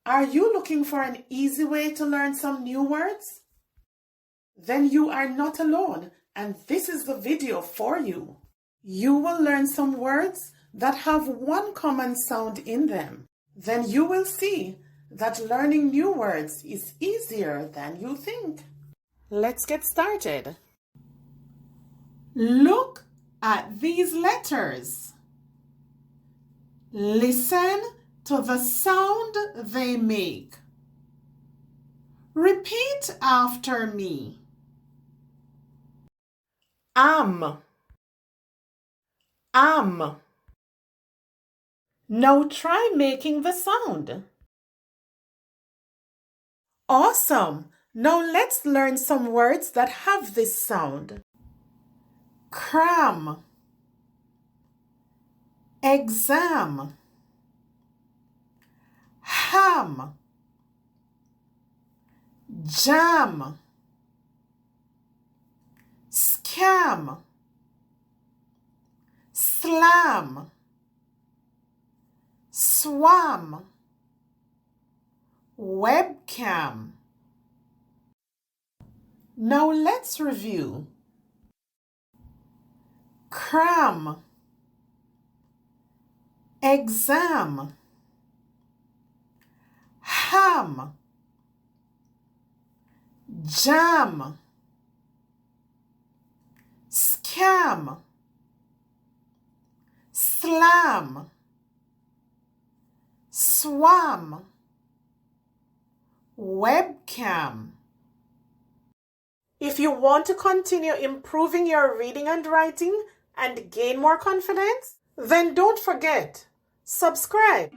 Are you looking for an easy way to learn some new words? Then you are not alone, and this is the video for you. You will learn some words that have one common sound in them. Then you will see that learning new words is easier than you think. Let's get started. Look at these letters. Listen to the sound they make. Repeat after me. Am. Am. Now try making the sound. Awesome! Now let's learn some words that have this sound. Cram. Exam. Ham. Jam. Scam. Slam. Swam. Webcam. Now let's review. Cram. Exam. Ham. Jam. Scam. Slam. Swam. Webcam. If you want to continue improving your reading and writing and gain more confidence, then don't forget, subscribe.